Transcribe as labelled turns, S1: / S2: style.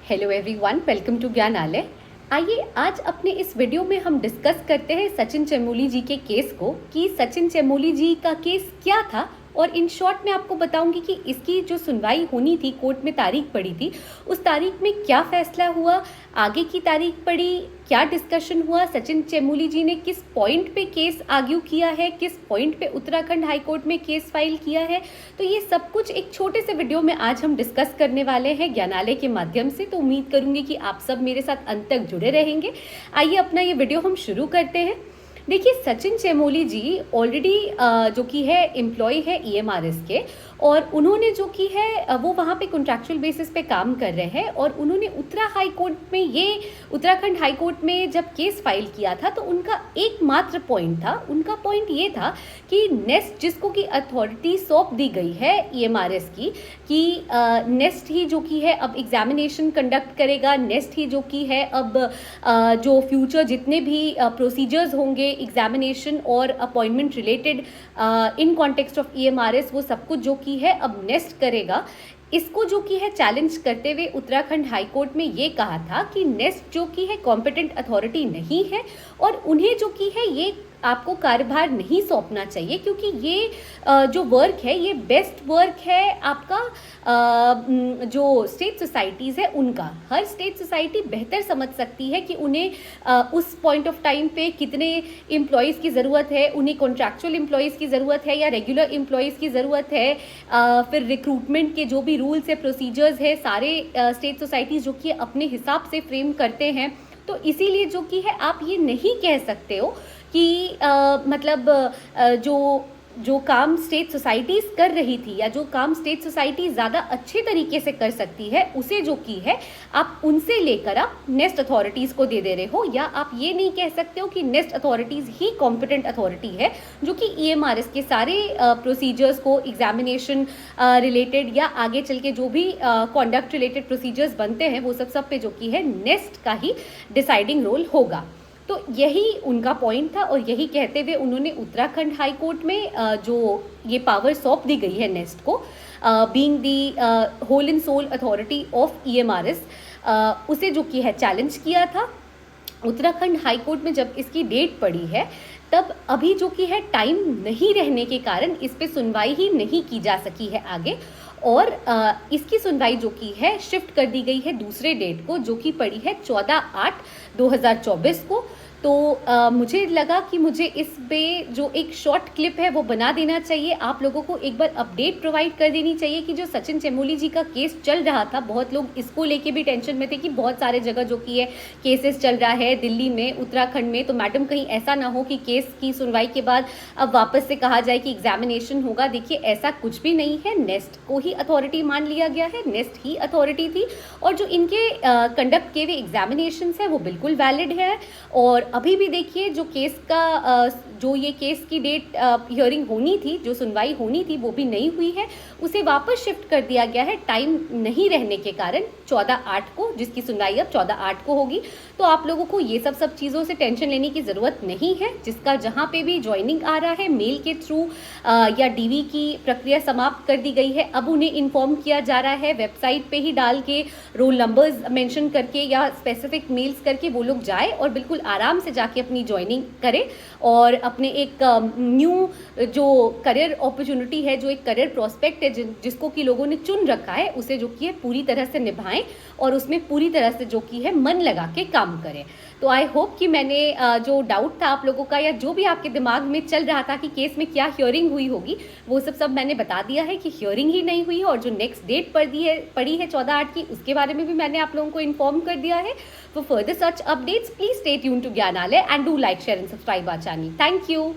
S1: Hello everyone, welcome to Gyanalaya. आइए आज अपने इस वीडियो में हम डिस्कस करते हैं सचिन चमोली जी के केस को कि सचिन चमोली जी का केस क्या था। और इन शॉर्ट मैं आपको बताऊंगी कि इसकी जो सुनवाई होनी थी, कोर्ट में तारीख पड़ी थी, उस तारीख में क्या फैसला हुआ, आगे की तारीख पड़ी, क्या डिस्कशन हुआ, सचिन चमोली जी ने किस पॉइंट पे केस आर्ग्यू किया है, किस पॉइंट पे उत्तराखंड हाई कोर्ट में केस फाइल किया है। तो ये सब कुछ एक छोटे से वीडियो में आज हम डिस्कस करने वाले हैं ज्ञानालय के माध्यम से। तो उम्मीद करूंगी कि आप सब मेरे साथ अंत तक जुड़े रहेंगे। आइए अपना ये वीडियो हम शुरू करते हैं। देखिए, सचिन चमोली जी ऑलरेडी जो कि है एम्प्लॉय है ईएमआरएस के, और उन्होंने जो कि है वो वहाँ पे कॉन्ट्रैक्चुअल बेसिस पे काम कर रहे हैं। और उन्होंने उत्तराखंड हाई कोर्ट में जब केस फाइल किया था तो उनका एकमात्र पॉइंट था, उनका पॉइंट ये था कि नेस्ट जिसको कि अथॉरिटी सौंप दी गई है ईएमआरएस की, कि नेस्ट ही जो कि है अब एग्जामिनेशन कंडक्ट करेगा, नेस्ट ही जो कि है अब जो फ्यूचर जितने भी प्रोसीजर्स होंगे एग्जामिनेशन और appointment related in context of EMRS, वो सब कुछ जो कि है अब नेस्ट करेगा। इसको जो कि है चैलेंज करते हुए उत्तराखंड हाई कोर्ट में ये कहा था कि नेस्ट जो कि है कॉम्पिटेंट अथॉरिटी नहीं है और उन्हें जो कि है ये आपको कार्यभार नहीं सौंपना चाहिए, क्योंकि ये जो वर्क है ये बेस्ट वर्क है आपका जो स्टेट सोसाइटीज़ है उनका। हर स्टेट सोसाइटी बेहतर समझ सकती है कि उन्हें उस पॉइंट ऑफ टाइम पे कितने एम्प्लॉयज़ की ज़रूरत है, उन्हें कॉन्ट्रैक्चुअल एम्प्लॉयज़ की ज़रूरत है या रेगुलर एम्प्लॉयज़ की ज़रूरत है। फिर रिक्रूटमेंट के जो भी रूल्स है, प्रोसीजर्स है, सारे स्टेट सोसाइटीज़ जो कि अपने हिसाब से फ्रेम करते हैं। तो इसीलिए जो कि है आप ये नहीं कह सकते हो कि मतलब जो काम स्टेट सोसाइटीज़ कर रही थी या जो काम स्टेट सोसाइटी ज़्यादा अच्छे तरीके से कर सकती है उसे जो की है आप उनसे लेकर आप नेस्ट अथॉरिटीज़ को दे रहे हो। या आप ये नहीं कह सकते हो कि नेस्ट अथॉरिटीज़ ही कॉम्पिटेंट अथॉरिटी है जो कि ईएमआरएस के सारे प्रोसीजर्स को, एग्जामिनेशन रिलेटेड या आगे चल के जो भी कॉन्डक्ट रिलेटेड प्रोसीजर्स बनते हैं वो सब पे जो की है नेस्ट का ही डिसाइडिंग रोल होगा। तो यही उनका पॉइंट था और यही कहते हुए उन्होंने उत्तराखंड हाई कोर्ट में जो ये पावर सौंप दी गई है नेस्ट को, being the whole and sole authority of EMRS, उसे जो कि है चैलेंज किया था। उत्तराखंड हाई कोर्ट में जब इसकी डेट पड़ी है तब अभी जो कि है टाइम नहीं रहने के कारण इस पे सुनवाई ही नहीं की जा सकी है आगे, और इसकी सुनवाई जो की है शिफ्ट कर दी गई है दूसरे डेट को, जो कि पड़ी है 14/8/2024 को। तो मुझे लगा कि मुझे इस पे जो एक शॉर्ट क्लिप है वो बना देना चाहिए, आप लोगों को एक बार अपडेट प्रोवाइड कर देनी चाहिए कि जो सचिन चमोली जी का केस चल रहा था, बहुत लोग इसको लेके भी टेंशन में थे कि बहुत सारे जगह जो कि है केसेस चल रहा है, दिल्ली में, उत्तराखंड में, तो मैडम कहीं ऐसा ना हो कि केस की सुनवाई के बाद अब वापस से कहा जाए कि एग्जामिनेशन होगा। देखिए, ऐसा कुछ भी नहीं है, नेस्ट को ही अथॉरिटी मान लिया गया है, नेस्ट ही अथॉरिटी थी और जो इनके कंडक्ट किए हुए एग्जामिनेशन है वो बिल्कुल वैलिड है। और अभी भी देखिए जो केस का जो ये केस की डेट हियरिंग होनी थी, जो सुनवाई होनी थी वो भी नहीं हुई है, उसे वापस शिफ्ट कर दिया गया है टाइम नहीं रहने के कारण 14/8 को, जिसकी सुनवाई अब 14/8 को होगी। तो आप लोगों को ये सब चीज़ों से टेंशन लेने की ज़रूरत नहीं है। जिसका जहाँ पे भी ज्वाइनिंग आ रहा है मेल के थ्रू या डीवी की प्रक्रिया समाप्त कर दी गई है, अब उन्हें इन्फॉर्म किया जा रहा है वेबसाइट पे ही डाल के, रोल नंबर्स मेंशन करके या स्पेसिफिक मेल्स करके वो लोग जाए और बिल्कुल आराम से जाके अपनी ज्वाइनिंग करें और अपने एक न्यू जो करियर अपॉर्चुनिटी है, जो एक करियर प्रोस्पेक्ट है जिसको कि लोगों ने चुन रखा है, उसे जो कि है पूरी तरह से निभाएं और उसमें पूरी तरह से जो कि है मन लगा के काम करें। तो आई होप कि मैंने जो डाउट था आप लोगों का या जो भी आपके दिमाग में चल रहा था कि केस में क्या हियरिंग हुई होगी, वो सब मैंने बता दिया है कि हियरिंग ही नहीं हुई है। और जो नेक्स्ट डेट पड़ी है 14/8 की, उसके बारे में भी मैंने आप लोगों को इन्फॉर्म कर दिया है। For further such updates, please stay tuned to Gyanalaya and do like, share and subscribe our channel. Thank you.